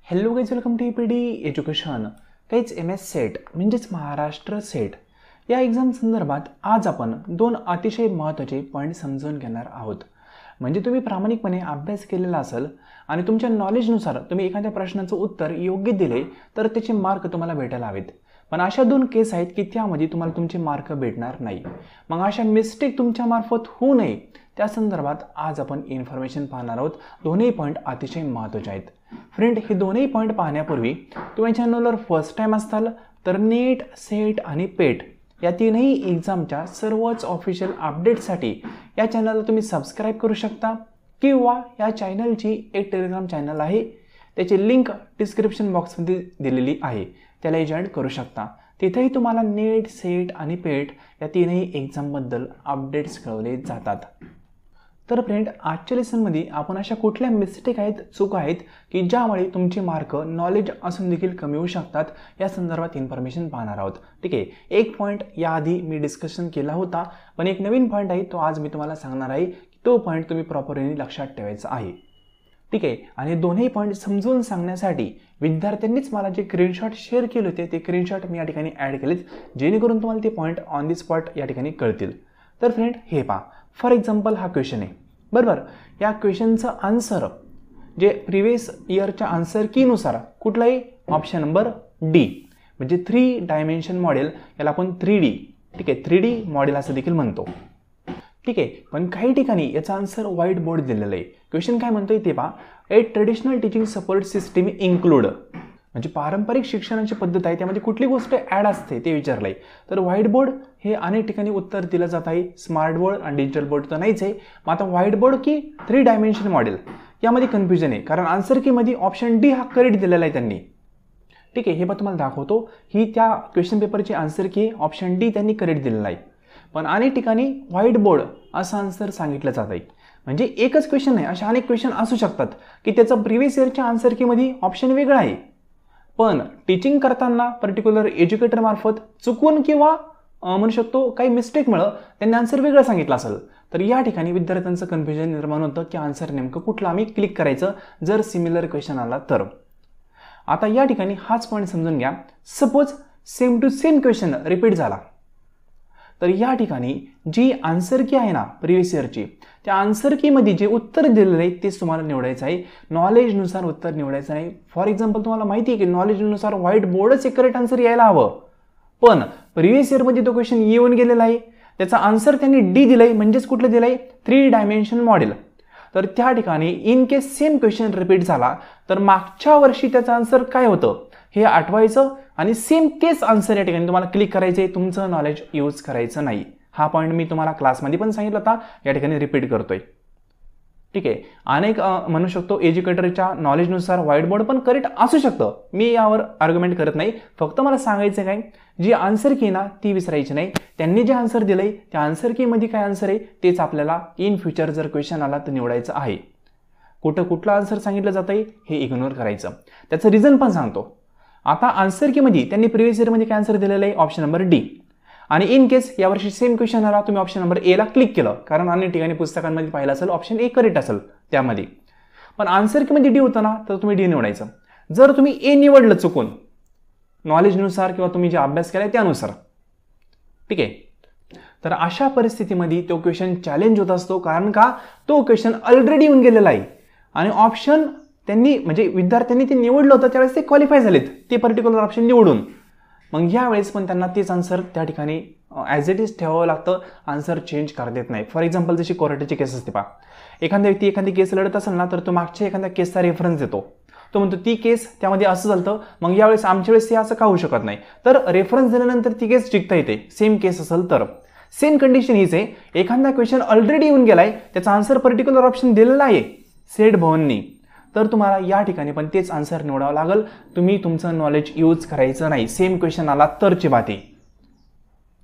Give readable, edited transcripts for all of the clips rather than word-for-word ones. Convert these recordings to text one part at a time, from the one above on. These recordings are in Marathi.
Hello guys, welcome to EPD education. काहीच MS सेट म्हणजेच महाराष्ट्र सेट या एक्झाम संदर्भात आज आपण दोन अतिशय महत्त्वाचे पॉईंट समजून घेणार आहोत. म्हणजे तुम्ही प्रामाणिकपणे अभ्यास केलेला असेल आणि तुमच्या नॉलेजनुसार तुम्ही एखाद्या प्रश्नाचं उत्तर योग्य दिले तर त्याचे मार्क तुम्हाला भेटायला हवेत. पण अशा दोन केस आहेत की त्यामध्ये तुम्हाला तुमचे मार्क भेटणार नाही. मग अशा मिस्टेक तुमच्या मार्फत होऊ नये त्या संदर्भात आज आपण इन्फॉर्मेशन पाहणार आहोत. दोन्ही पॉईंट अतिशय महत्त्वाचे आहेत. फ्रेंड, हे दोन्ही पॉईंट पाहण्यापूर्वी तुम्ही चॅनलवर फर्स्ट टाइम असाल तर नीट, सेट आणि पेट या तीनही एक्झामच्या सर्वच ऑफिशियल अपडेटसाठी या चॅनलला तुम्ही सबस्क्राईब करू शकता किंवा या चॅनलची एक टेलिग्राम चॅनल आहे, त्याची लिंक डिस्क्रिप्शन बॉक्समध्ये दिलेली आहे, त्यालाही जॉईन करू शकता. तिथेही तुम्हाला नीट, सेट आणि पेट या तीनही एक्झामबद्दल अपडेट्स कळवले जातात. तर फ्रेंड, आजच्या लेसनमध्ये आपण अशा कुठल्या मिस्टेक आहेत, चूक आहेत की ज्यामुळे तुमचे मार्क नॉलेज असून देखील कमी होऊ शकतात या संदर्भात इन्फॉर्मेशन पाहणार आहोत. ठीक आहे, एक पॉईंट याआधी मी डिस्कशन केला होता, पण एक नवीन पॉईंट आहे तो आज मी तुम्हाला सांगणार आहे. तो पॉईंट तुम्ही प्रॉपरली लक्षात ठेवायचा आहे. ठीक आहे, आणि दोन्ही पॉईंट समजून सांगण्यासाठी विद्यार्थ्यांनीच मला जे स्क्रीनशॉट शेअर केले होते ते स्क्रीनशॉट मी या ठिकाणी ॲड केलेत, जेणेकरून तुम्हाला ते पॉईंट ऑन दी स्पॉट या ठिकाणी कळतील. तर फ्रेंड, हे पहा, फॉर एक्झाम्पल हा क्वेश्चन आहे बरोबर. या क्वेश्चनचं आन्सर जे प्रिव्हियस इयरच्या आन्सर कीनुसार कुठलाही ऑप्शन नंबर डी म्हणजे 3 डायमेन्शन मॉडेल, याला आपण 3D, ठीक आहे, 3D मॉडेल असं देखील म्हणतो. ठीक आहे, पण काही ठिकाणी याचा आन्सर व्हाईट बोर्ड दिलेला आहे. क्वेश्चन काय म्हणतोय ते पहा, ए traditional teaching support system include म्हणजे पारंपरिक शिक्षणाची पद्धत आहे त्यामध्ये कुठली गोष्ट ॲड असते ते विचारलं आहे. तर व्हाईट बोर्ड हे अनेक ठिकाणी उत्तर दिलं जात आहे. स्मार्ट बोर्ड आणि डिजिटल बोर्ड तर नाहीच आहे. मग आता व्हाईट बोर्ड की 3 डायमेन्शन मॉडेल यामध्ये कन्फ्युजन आहे, कारण आन्सर कीमध्ये ऑप्शन डी हा करेक्ट दिलेला आहे त्यांनी. ठीक आहे, हे पण तुम्हाला दाखवतो. ही त्या क्वेश्चन पेपरची आन्सर की ऑप्शन डी त्यांनी करेक्ट दिलेला आहे. पण अनेक ठिकाणी व्हाईट बोर्ड असं आन्सर सांगितलं जात आहे. म्हणजे एकच क्वेश्चन नाही, अशा अनेक क्वेश्चन असू शकतात की त्याचं प्रिव्हियस इयरच्या आन्सर कीमध्ये ऑप्शन वेगळा आहे, पण टीचिंग करताना पर्टिक्युलर एज्युकेटर मार्फत चुकून किंवा म्हणू शकतो काही मिस्टेकमुळं त्यांनी आन्सर वेगळं सांगितलं असेल तर या ठिकाणी विद्यार्थ्यांचं कन्फ्युजन निर्माण होतं की आन्सर नेमकं कुठलं आम्ही क्लिक करायचं जर सिमिलर क्वेश्चन आला तर. आता या ठिकाणी हाच पॉईंट समजून घ्या. Suppose same to same question repeat झाला तर या ठिकाणी जी आन्सर की आहे ना प्रिव्हियस इयरची, त्या आन्सर कीमध्ये जे उत्तर दिलेलं आहे तेच तुम्हाला निवडायचं आहे. नॉलेजनुसार उत्तर निवडायचं नाही. फॉर एक्झाम्पल, तुम्हाला माहिती आहे की नॉलेजनुसार व्हाईट बोर्डच एक करेक्ट आन्सर यायला हवं, पण प्रिव्हियस इयरमध्ये तो क्वेश्चन येऊन गेलेला आहे, त्याचा आन्सर त्यांनी डी दिलाय, म्हणजेच कुठलं दिलंय 3 डायमेन्शन मॉडेल. तर त्या ठिकाणी in case same question repeat झाला तर मागच्या वर्षी त्याचं आन्सर काय होतं हे आठवायचं आणि सेम तेच आन्सर या ठिकाणी तुम्हाला क्लिक करायचे, तुमचं नॉलेज यूज करायचं नाही. हा पॉईंट मी तुम्हाला क्लासमध्ये पण सांगितलं होता, या ठिकाणी रिपीट करतोय. ठीक आहे, अनेक म्हणू शकतो एज्युकेटरच्या नॉलेजनुसार व्हाईट बोर्ड पण करेक्ट असू शकतं. मी यावर आर्ग्युमेंट करत नाही, फक्त मला सांगायचं काय, जी आन्सर की ना ती विसरायची नाही. त्यांनी जे आन्सर दिलंय त्या आन्सर कीमध्ये काय आन्सर आहे तेच आपल्याला इन फ्युचर जर क्वेश्चन आला तर निवडायचं आहे. कुठलं आन्सर सांगितलं जात आहे हे इग्नोर करायचं. त्याचं रिझन पण सांगतो. आता आन्सर कीमध्ये त्यांनी प्रिव्हियस इयरमध्ये काय आन्सर दिलेलं आहे ऑप्शन नंबर डी, आणि इन केस यावर्षी सेम क्वेश्चन आला तुम्ही ऑप्शन नंबर ए ला क्लिक केलं, कारण अनेक ठिकाणी पुस्तकांमध्ये पाहिलं असेल ऑप्शन ए करेक्ट असेल त्यामध्ये, पण आन्सर कीमध्ये डी होतं ना तर तुम्ही डी निवडायचं. जर तुम्ही ए निवडलं चुकून नॉलेजनुसार किंवा तुम्ही जे अभ्यास केलाय त्यानुसार, ठीक आहे, तर अशा परिस्थितीमध्ये तो क्वेश्चन चॅलेंज होत असतो, कारण का तो क्वेश्चन ऑलरेडी येऊन गेलेला आहे आणि ऑप्शन त्यांनी म्हणजे विद्यार्थ्यांनी ते निवडलं होतं त्यावेळेस ते क्वालिफाय झालेत ते पर्टिक्युलर ऑप्शन निवडून. मग यावेळेस पण त्यांना तेच आन्सर त्या ठिकाणी ॲज इट इज ठेवावं लागतं, आन्सर चेंज करता येत नाही. फॉर एक्झाम्पल, जशी कोर्टाची केस असते पहा, एखाद्या व्यक्ती एखादी केस लढत असेल ना तर तो मागच्या एखाद्या केसचा रेफरन्स देतो, तो म्हणतो ती केस त्यामध्ये असं झालं, मग यावेळेस आमच्या वेळेस ते असं का होऊ शकत नाही, तर रेफरन्स दिल्यानंतर ती केस जिंकता येते सेम केस असेल तर. सेम कंडिशन हीच आहे, एखादा क्वेश्चन ऑलरेडी येऊन गेलाय त्याचा आन्सर पर्टिक्युलर ऑप्शन दिलेला आहे सेट भवननी, तर तुम्हाला या ठिकाणी पण तेच आन्सर निवडावं लागेल. तुम्ही तुमचं नॉलेज यूज करायचं नाही. सेम क्वेश्चन आला तरची बात आहे.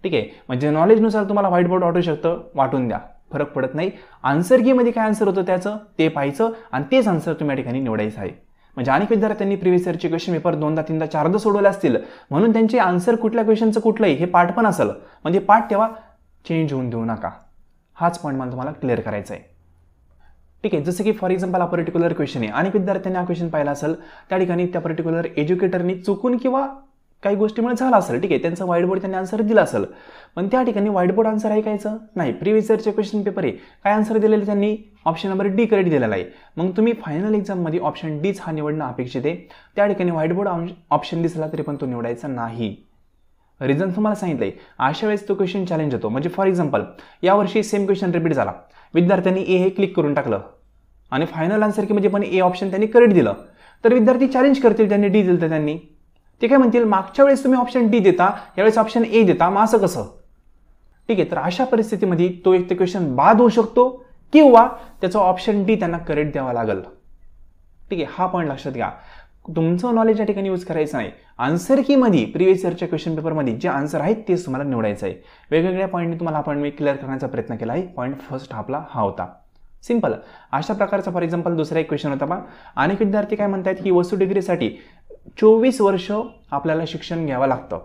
ठीक आहे, म्हणजे नॉलेजनुसार तुम्हाला व्हाईट बोर्ड वाटू शकतं, वाटून द्या, फरक पडत नाही. आन्सर कीमध्ये काय आन्सर होतं त्याचं ते पाहायचं आणि तेच आन्सर तुम्ही या ठिकाणी निवडायचं आहे. म्हणजे अनेक विद्यार्थ्यांनी प्रिव्हियस इयरचे क्वेश्चन पेपर 2दा 3दा 4दा सोडवले असतील, म्हणून त्यांचे आन्सर कुठल्या क्वेश्चनचं कुठलंही हे पाठ पण असेल, म्हणजे पाठ तेव्हा चेंज होऊन देऊ नका. हाच पॉईंट मला तुम्हाला क्लिअर करायचा आहे. ठीक आहे. जसं की फॉर एक्झाम्पल हा पर्टिक्युलर क्वेश्चन आहे, अनेक विद्यार्थ्यांनी हा क्वेश्चन पाहिला असेल, त्या ठिकाणी त्या पर्टिक्युलर एज्युकेटरनी चुकून किंवा काही गोष्टीमुळे झाला असेल, ठीक आहे, त्यांचा व्हाईट बोर्ड त्यांनी आन्सर दिला असेल, पण त्या ठिकाणी व्हाईट बोर्ड आन्सर ऐकायचं नाही, प्रिव्हियस इयरचे क्वेश्चन पेपर आहे, काय आन्सर दिलेले त्यांनी ऑप्शन नंबर डी करेक्ट दिलेला आहे. मग तुम्ही फायनल एक्झाममध्ये ऑप्शन डीच हा निवडणं अपेक्षित आहे. त्या ठिकाणी व्हाईट बोर्ड ऑप्शन दिसला तरी पण तो निवडायचा नाही. रिझन तुम्हाला सांगितलंय. अशा वेळेस तो क्वेश्चन चॅलेंज होतो. म्हणजे फॉर एक्झाम्पल यावर्षी सेम क्वेश्चन रिपीट झाला, विद्यार्थ्यांनी ए हे क्लिक करून टाकलं आणि फायनल आन्सर की म्हणजे पण ए ऑप्शन त्यांनी करेक्ट दिलं, तर विद्यार्थी चॅलेंज करतील, त्यांनी डी दिलं तर त्यांनी ते काय म्हणतील, मागच्या वेळेस तुम्ही ऑप्शन डी देता, यावेळेस ऑप्शन ए देता, मग असं कसं. ठीक आहे. तर अशा परिस्थितीमध्ये तो एक क्वेश्चन बाद होऊ शकतो किंवा त्याचा ऑप्शन डी त्यांना करेक्ट द्यावा लागेल. ठीक आहे. हा पॉईंट लक्षात घ्या. तुमचं नॉलेज या ठिकाणी यूज करायचं नाही. आन्सर कीमध्ये प्रिव्हियस इयरच्या क्वेश्चन पेपरमध्ये जे आन्सर आहेत तेच तुम्हाला निवडायचं आहे. वेगवेगळ्या पॉईंटने तुम्हाला आपण मी क्लिअर करण्याचा प्रयत्न केला आहे. पॉईंट फर्स्ट आपला हा होता. सिंपल. अशा प्रकारचा फॉर एक्झाम्पल दुसरा एक क्वेश्चन होता. पहा, अनेक विद्यार्थी काय म्हणतात की वसू डिग्रीसाठी 24 वर्ष आपल्याला शिक्षण घ्यावं लागतं.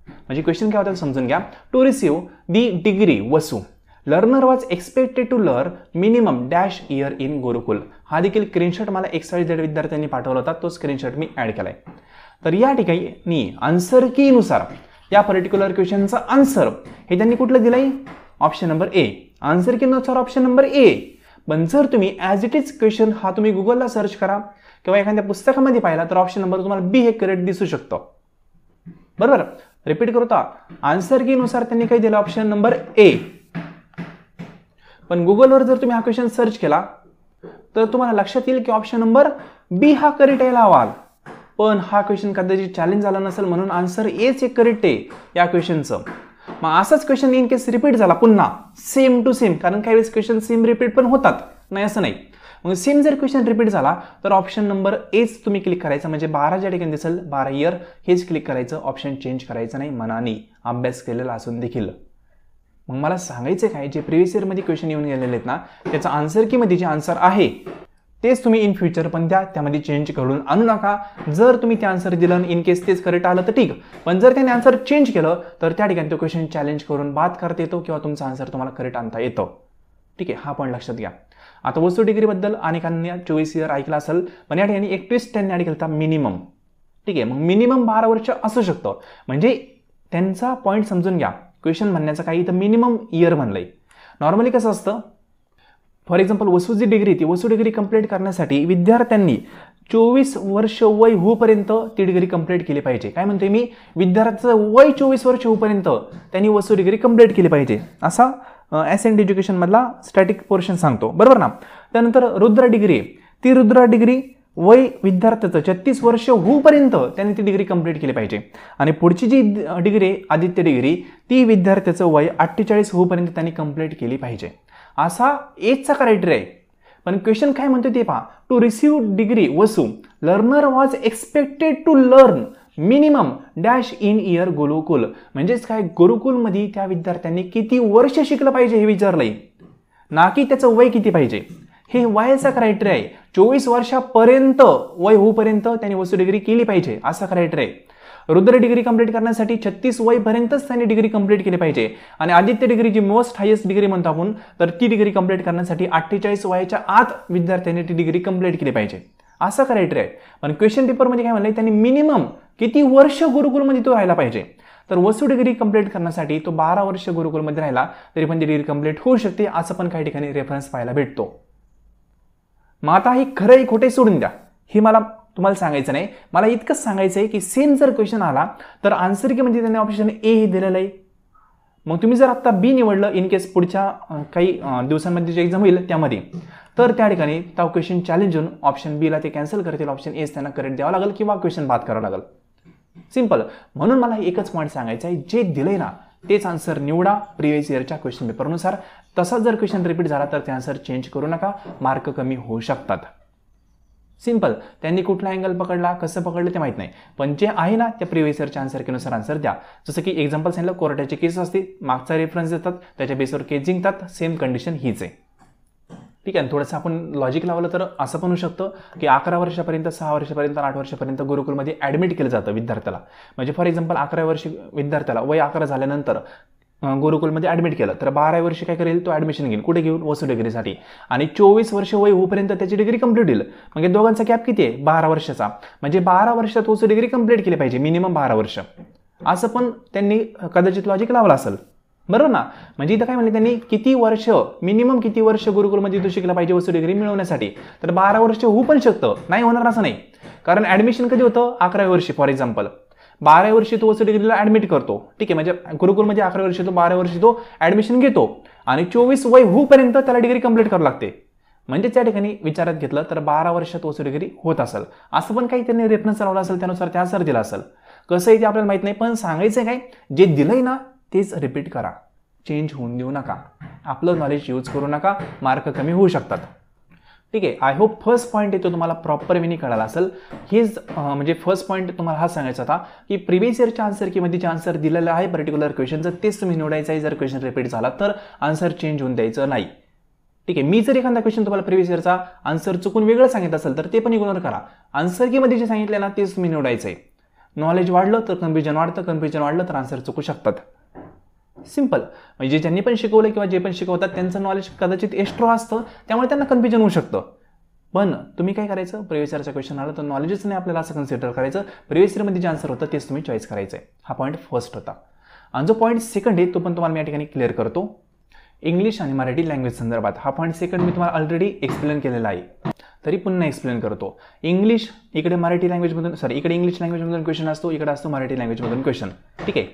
म्हणजे क्वेश्चन काय होतं समजून घ्या. To receive the degree was learner was expected to learn minimum dash year in gurukul. हा देखील स्क्रीनशॉट मला XYZ विद्यार्थ्यांनी पाठवला होता, तो स्क्रीनशॉट मी ऍड केलाय. तर या ठिकाणी आन्सर की नुसार या पर्टिक्युलर क्वेश्चनचा आन्सर हे त्यांनी कुठलं दिलंय, ऑप्शन नंबर ए. आन्सर की नुसार ऑप्शन नंबर ए. पण जर तुम्ही ॲज इट इज क्वेश्चन हा तुम्ही गुगलला सर्च करा किंवा एखाद्या पुस्तकामध्ये पाहिला तर ऑप्शन नंबर तुम्हाला बी हे करेक्ट दिसू शकतो. बरोबर. रिपीट करतो, आन्सर की नुसार त्यांनी काय दिलं, ऑप्शन नंबर ए. पण गुगलवर जर तुम्ही हा क्वेश्चन सर्च केला तर तुम्हाला लक्षात येईल की ऑप्शन नंबर बी हा करेक्ट यायला हवा. पण हा क्वेश्चन कदाचित चॅलेंज झाला नसेल म्हणून आन्सर एच एक करेक्ट आहे या क्वेश्चनचं. मग असाच क्वेश्चन इन केस रिपीट झाला पुन्हा सेम टू सेम, कारण काही वेळेस क्वेश्चन सेम रिपीट पण होतात, नाही असं नाही. मग सेम जर क्वेश्चन रिपीट झाला तर ऑप्शन नंबर एच तुम्ही क्लिक करायचं. म्हणजे 12 ज्या ठिकाणी दिसेल 12 इयर हेच क्लिक करायचं, ऑप्शन चेंज करायचं नाही मनाने, अभ्यास केलेला असून देखील. मग मला सांगायचं काय, जे प्रिव्हियस इयरमध्ये क्वेश्चन येऊन गेलेले आहेत ना, त्याचं आन्सर कीमध्ये जे आन्सर आहे तेच तुम्ही इन फ्युचर पण द्या, त्यामध्ये चेंज करून आणू नका. जर तुम्ही ते आन्सर दिलं इन केस तेच करेक्ट आलं तर ठीक, पण जर त्याने आन्सर चेंज केलं तर त्या ठिकाणी तो क्वेश्चन चॅलेंज करून बाद करता येतो किंवा तुमचा आन्सर तुम्हाला करेक्ट आणता येतो. ठीक आहे. हा पॉईंट लक्षात घ्या. आता वस्तू डिग्रीबद्दल अनेकांनी 24 इयर ऐकलं असेल, पण या ठिकाणी एक ट्विस्ट त्यांनी ॲड केला, मिनिमम. ठीक आहे. मग मिनिमम 12 वर्ष असू शकतं. म्हणजे त्यांचा पॉईंट समजून घ्या. क्वेश्चन म्हणण्याचं काही तर मिनिमम इयर म्हणलंय. नॉर्मली कसं असतं, फॉर एक्झाम्पल वसूची डिग्री, ती वसू डिग्री कंप्लीट करण्यासाठी विद्यार्थ्यांनी 24 वर्ष वय होईपर्यंत ती डिग्री कंप्लीट केली पाहिजे. काय म्हणते मी, विद्यार्थ्याचं वय 24 वर्ष होईपर्यंत त्यांनी वसू डिग्री कंप्लीट केली पाहिजे, असा एसएनडी एज्युकेशन मधला स्टॅटिक पोर्शन सांगतो. बरोबर ना. त्यानंतर रुद्र डिग्री, ती रुद्र डिग्री वय विद्यार्थ्याचं 36 वर्ष होईपर्यंत त्यांनी ती डिग्री कंप्लीट केली पाहिजे. आणि पुढची जी डिग्री आदित्य डिग्री, ती विद्यार्थ्याचं वय 48 होईपर्यंत त्यांनी कंप्लीट केली पाहिजे. असा एजचा क्रायटेरिया आहे. पण क्वेश्चन काय म्हणतो ते पहा. To receive degree was learner was expected to learn minimum dash in year gurukul. म्हणजेच काय, गुरुकुलमध्ये त्या विद्यार्थ्यांनी किती वर्ष शिकलं पाहिजे हे विचारलंय, ना की त्याचं वय किती पाहिजे. हे वयाचा क्रायटेरिया आहे. 24 वर्षापर्यंत वय होईपर्यंत त्यांनी वसू डिग्री केली पाहिजे असा क्रायटेरिया आहे. रुद्र डिग्री कंप्लीट करण्यासाठी 36 वयपर्यंतच त्यांनी डिग्री कंप्लीट केली पाहिजे. आणि आदित्य डिग्री जी मोस्ट हायेस्ट डिग्री म्हणतो आपण, तर ती डिग्री कंप्लीट करण्यासाठी 48 वयाच्या आत विद्यार्थ्यांनी ती डिग्री कंप्लीट केली पाहिजे असा क्रायटेरिया आहे. पण क्वेश्चन पेपरमध्ये काय म्हणलंय, त्यांनी मिनिमम किती वर्ष गुरुकुलमध्ये तो राहिला पाहिजे. तर वसू डिग्री कंप्लीट करण्यासाठी तो 12 वर्ष गुरुकुलमध्ये राहिला तरी पण ती डिग्री कंप्लीट होऊ शकते, असं पण काही ठिकाणी रेफरन्स पाहायला भेटतो. मग आता हे खरं खोटे सोडून द्या, हे मला तुम्हाला सांगायचं नाही. मला इतकंच सांगायचं आहे की सेम जर क्वेश्चन आला तर आन्सर की म्हणजे त्यांनी ऑप्शन ए हे दिलेलं आहे. मग तुम्ही जर आता बी निवडलं इन केस पुढच्या काही दिवसांमध्ये जे एक्झाम होईल त्यामध्ये, तर त्या ठिकाणी तो क्वेश्चन चॅलेंज होऊन ऑप्शन बीला ते कॅन्सल करतील, ऑप्शन एस त्यांना करेक्ट द्यावं लागेल किंवा क्वेश्चन बाद करावं लागेल. सिंपल. म्हणून मला एकच पॉईंट सांगायचं आहे, जे दिलंय ना तेच आन्सर निवडा प्रिव्हियस इयरच्या क्वेश्चन पेपरनुसार. तसाच जर क्वेश्चन रिपीट झाला तर ते आन्सर चेंज करू नका, मार्क कमी होऊ शकतात. सिंपल. त्यांनी कुठला अँगल पकडला, कसं पकडलं ते माहित नाही, पण जे आहे ना त्या प्रिव्हियस इयरच्या आन्सर कीनुसार आन्सर द्या. जसं की एक्झाम्पल सांगितलं, कोर्टाची केस असते, मागचा रेफरन्स देतात, त्याच्या बेसवर केस जिंकतात, सेम कंडिशन हीच आहे. ठीक आहे. थोडंसं आपण लॉजिक लावलं तर असं पण होऊ शकतं की 11 वर्षापर्यंत, 6 वर्षापर्यंत, 8 वर्षापर्यंत गुरुकुलमध्ये ॲडमिट केलं जातं विद्यार्थ्याला. म्हणजे फॉर एक्झाम्पल 11 वर्ष विद्यार्थ्याला वय 11 झाल्यानंतर गुरुकुलमध्ये ॲडमिट केलं तर 12 वर्षी काय करेल, तो ॲडमिशन घेईल. कुठे घेऊन? वसू डिग्रीसाठी. आणि 24 वर्ष वय होईपर्यंत त्याची डिग्री कंप्लीट होईल. म्हणजे दोघांचा गॅप किती आहे? 12 वर्षाचा. म्हणजे 12 वर्षात वसू डिग्री कंप्लीट केली पाहिजे, मिनिमम 12 वर्ष. असं पण त्यांनी कदाचित लॉजिक लावलं असेल, बरोबर ना. म्हणजे इथं काय म्हणले त्यांनी, किती वर्ष, मिनिमम किती वर्ष गुरुकुलमध्ये तू शिकला पाहिजे वसू डिग्री मिळवण्यासाठी. तर 12 वर्ष होऊ पण शकतं, नाही होणार असं नाही. कारण ॲडमिशन कधी होतं? 11व्या वर्षी. फॉर एक्झाम्पल 12 वर्षी तो वसू डिग्रीला ॲडमिट करतो, ठीक आहे. म्हणजे गुरुकुलमध्ये 11 वर्षी तो 12 वर्षी तो ॲडमिशन घेतो आणि 24 वय होईपर्यंत त्याला डिग्री कंप्लीट करावी लागते. म्हणजे त्या ठिकाणी विचारात घेतलं तर 12 वर्षात वसू डिग्री होत असेल. असं पण काही त्यांनी रेफरन्स लावला असेल, त्यानुसार त्या सर दिला असेल. कसं आहे ते आपल्याला माहित नाही, पण सांगायचं काय, जे दिलंय ना तेच रिपीट करा, चेंज होऊन देऊ नका. आपलं नॉलेज यूज करू नका, मार्क कमी होऊ शकतात. ठीक आहे. आय होप फर्स्ट पॉईंट आहे तो तुम्हाला प्रॉपर वेनी कळाला असेल. हेच म्हणजे फर्स्ट पॉईंट तुम्हाला हा सांगायचा होता की प्रिव्हियस इयरच्या आन्सर कीमध्ये जे आन्सर दिलेलं आहे पर्टिक्युलर क्वेश्चनचं तेच तुम्ही निवडायचं आहे. जर क्वेश्चन रिपीट झाला तर आन्सर चेंज होऊन द्यायचं नाही. ठीक आहे. मी जर एखादा क्वेश्चन तुम्हाला प्रिव्हियस इयरचा आन्सर चुकून वेगळं सांगितलं असेल तर ते पण इग्नोर करा. आन्सर कीमध्ये जे सांगितले ना तेच तुम्ही निवडायचं आहे. नॉलेज वाढलं तर कन्फ्युजन वाढतं, कन्फ्युजन वाढलं तर आन्सर चुकू शकतात. सिंपल. म्हणजे ज्यांनी पण शिकवलं किंवा जे पण शिकवतात त्यांचं नॉलेज कदाचित एक्स्ट्रा असतं, त्यामुळे त्यांना कन्फ्युजन होऊ शकतं. पण तुम्ही काय करायचं, प्रिव्हियस इयरचा क्वेश्चन आला तर नॉलेजच नाही आपल्याला असं कन्सिडर करायचं. प्रिव्हियस इयरमध्ये जे आन्सर होतं तेच तुम्ही चॉईस करायचं आहे. हा पॉईंट फर्स्ट होता. आणि जो पॉईंट सेकंड आहे तो पण तुम्हाला मी या ठिकाणी क्लिअर करतो. इंग्लिश आणि मराठी लँग्वेज संदर्भात हा पॉईंट सेकंड मी तुम्हाला ऑलरेडी एक्सप्लेन केलेला आहे, तरी पुन्हा एक्सप्लेन करतो. इंग्लिश इकडे मराठी लँग्वेजमधून इकडे इंग्लिश लँग्वेजमधून क्वेश्चन असतो, इकडे असतो मराठी लँग्वेजमधून क्वेश्चन. ठीक आहे.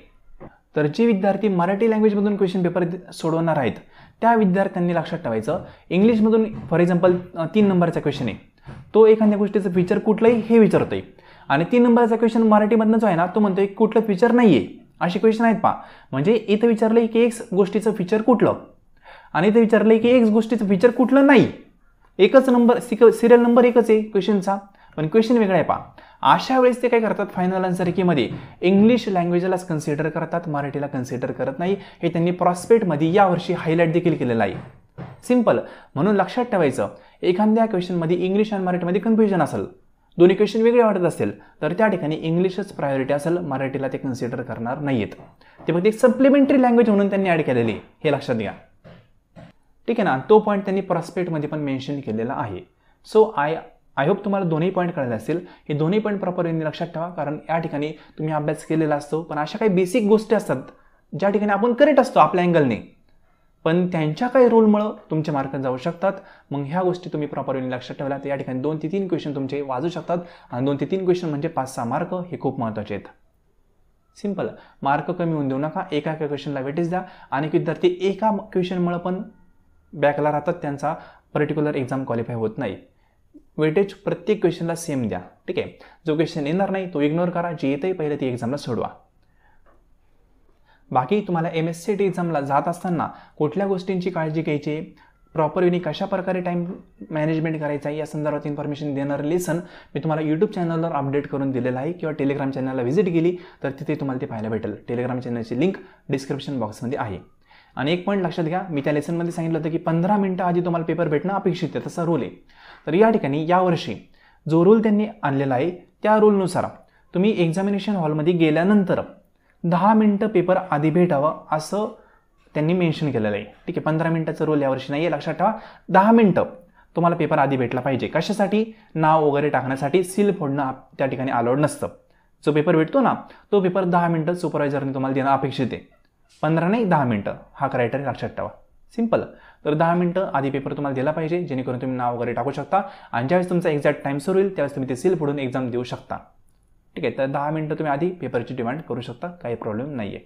तर जे विद्यार्थी मराठी लँग्वेजमधून क्वेश्चन पेपर सोडवणार आहेत त्या विद्यार्थ्यांनी लक्षात ठेवायचं, इंग्लिशमधून फॉर एक्झाम्पल 3 नंबरचा क्वेश्चन आहे, तो एखाद्या गोष्टीचं फीचर कुठलंही हे विचारतोय. आणि 3 नंबरचा क्वेश्चन मराठीमधनं जो आहे ना तो म्हणतोय कुठलं फीचर नाही आहे. अशी क्वेश्चन आहेत पहा. म्हणजे इथं विचारलंय की एक्स गोष्टीचं फीचर कुठलं आणि इथं विचारलंय की एक्स गोष्टीचं फीचर कुठलं नाही. एकच नंबर, सिरियल नंबर एकच आहे क्वेश्चनचा, पण क्वेश्चन वेगळा आहे पहा. अशा वेळेस ते काय करतात, फायनल आन्सर कीमध्ये इंग्लिश लँग्वेजलाच कन्सिडर करतात, मराठीला कन्सिडर करत नाही. हे त्यांनी प्रॉस्पेक्टमध्ये यावर्षी हायलाईट देखील केलेलं आहे. सिंपल. म्हणून लक्षात ठेवायचं, एखाद्या क्वेश्चनमध्ये इंग्लिश आणि मराठीमध्ये कन्फ्युजन असेल, दोन्ही क्वेश्चन वेगळे वाटत असेल तर त्या ठिकाणी इंग्लिशच प्रायोरिटी असेल, मराठीला ते कन्सिडर करणार नाहीत. ते फक्त एक सप्लिमेंटरी लँग्वेज म्हणून त्यांनी ॲड केलेली आहे, हे लक्षात घ्या. ठीक आहे ना. तो पॉईंट त्यांनी प्रॉस्पेक्टमध्ये पण मेन्शन केलेला आहे. सो आय होप तुम्हाला दोन्ही पॉईंट कळले असतील. हे दोन्ही पॉईंट प्रॉपर लक्षात ठेवा, कारण या ठिकाणी तुम्ही अभ्यास केलेला असतो, पण अशा काही बेसिक गोष्टी असतात ज्या ठिकाणी आपण करेक्ट असतो आपल्या अँगलने, पण त्यांच्या काही रूलमुळं तुमचे मार्क जाऊ शकतात. मग ह्या गोष्टी तुम्ही प्रॉपर लक्षात ठेवल्या तर या ठिकाणी 2 ते 3 क्वेश्चन तुमचे वाजू शकतात. आणि 2 ते 3 क्वेश्चन म्हणजे 5-6 मार्क, हे खूप महत्त्वाचे आहेत. सिंपल. मार्क कमी होऊन देऊ नका, एका क्वेश्चनला वेटेज द्या. अनेक विद्यार्थी एका क्वेश्चनमुळे पण बॅकला राहतात, त्यांचा पर्टिक्युलर एक्झाम क्वालिफाय होत नाही. वेटेज प्रत्येक क्वेश्चनला सेम द्या. ठीक आहे. जो क्वेश्चन येणार नाही तो इग्नोर करा, जे येतंय पहिले ती एक्झामला सोडवा. बाकी तुम्हाला MSCT एक्झामला जात असताना कुठल्या गोष्टींची काळजी घ्यायची, प्रॉपर वेनी कशा प्रकारे टाईम मॅनेजमेंट करायचा या संदर्भात इन्फॉर्मेशन देणारं लेसन मी तुम्हाला यूट्यूब चॅनलवर अपडेट करून दिलेलं आहे, किंवा टेलिग्राम चॅनलला व्हिजिट केली तर तिथे तुम्हाला ते पाहायला भेटेल. टेलिग्राम चॅनलची लिंक डिस्क्रिप्शन बॉक्समध्ये आहे. आणि एक पॉईंट लक्षात घ्या, मी त्या लेसनमध्ये सांगितलं होतं की 15 मिनिटं आधी तुम्हाला पेपर भेटणं अपेक्षित आहे, तसा रूल आहे. तर या ठिकाणी यावर्षी जो रूल त्यांनी आणलेला आहे त्या रूलनुसार तुम्ही एक्झामिनेशन हॉलमध्ये गेल्यानंतर 10 मिनिटं पेपर आधी भेटावं असं त्यांनी मेन्शन केलेलं आहे. ठीक आहे. 15 मिनिटाचा रूल यावर्षी नाही आहे, लक्षात ठेवा. 10 मिनिटं तुम्हाला पेपर आधी भेटला पाहिजे. कशासाठी? नाव वगैरे टाकण्यासाठी. सील फोडणं त्या ठिकाणी अलाउड नसतं. जो पेपर भेटतो ना तो पेपर 10 मिनिटं सुपरवायझरने तुम्हाला देणं अपेक्षित आहे. 15 नाही 10 मिनिटं हा क्रायटेरिया लक्षात ठेवा. सिंपल. तर 10 मिनिटं आधी पेपर तुम्हाला दिला पाहिजे, जेणेकरून तुम्ही नाव वगैरे टाकू शकता आणि ज्यावेळेस तुमचा एक्झॅक्ट टाईम सुरू होईल त्यावेळेस तुम्ही ते सील फोडून एक्झाम देऊ शकता. ठीक आहे. तर 10 मिनिटं तुम्ही आधी पेपरची डिमांड करू शकता, काही प्रॉब्लेम नाही आहे.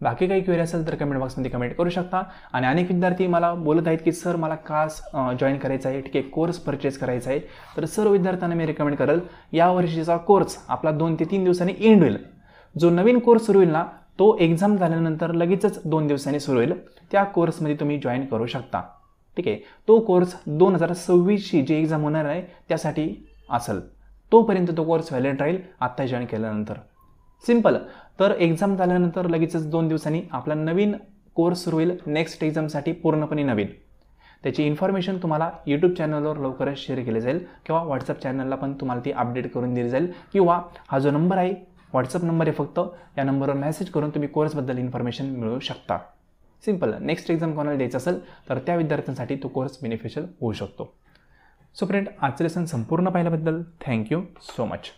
बाकी काही क्वेरी असेल तर कमेंट बॉक्समध्ये कमेंट करू शकता. आणि अनेक विद्यार्थी मला बोलत आहेत की सर मला क्लास जॉईन करायचा आहे, ठीक आहे, कोर्स परचेस करायचा आहे. तर सर्व विद्यार्थ्यांना मी रेकमेंड करेल, यावर्षीचा कोर्स आपला 2 ते 3 दिवसांनी एंड होईल. जो नवीन कोर्स सुरू होईल ना तो एक्झाम झाल्यानंतर लगेचच 2 दिवसांनी सुरू होईल. त्या कोर्समध्ये तुम्ही जॉईन करू शकता. ठीक आहे. तो कोर्स 2026ची जी एक्झाम होणार आहे त्यासाठी असेल. तोपर्यंत तो कोर्स व्हॅलिड राहील आत्ता जॉईन केल्यानंतर. सिंपल. तर एक्झाम झाल्यानंतर लगेचच 2 दिवसांनी आपला नवीन कोर्स सुरू होईल, नेक्स्ट एक्झामसाठी पूर्णपणे नवीन. त्याची इन्फॉर्मेशन तुम्हाला यूट्यूब चॅनलवर लवकरच शेअर केली जाईल, किंवा व्हॉट्सअप चॅनलला पण तुम्हाला ती अपडेट करून दिली जाईल, किंवा हा जो नंबर आहे व्हॉट्सअप नंबर आहे फक्त, या नंबरवर मेसेज करून तुम्ही कोर्सबद्दल इन्फॉर्मेशन मिळवू शकता. सिम्पल. नेक्स्ट एक्झाम कोणाला द्यायचं असेल तर त्या विद्यार्थ्यांसाठी तो कोर्स बेनिफिशियल होऊ शकतो. सो फ्रेंड, आजचं लेसन संपूर्ण पाहिल्याबद्दल थँक्यू सो मच.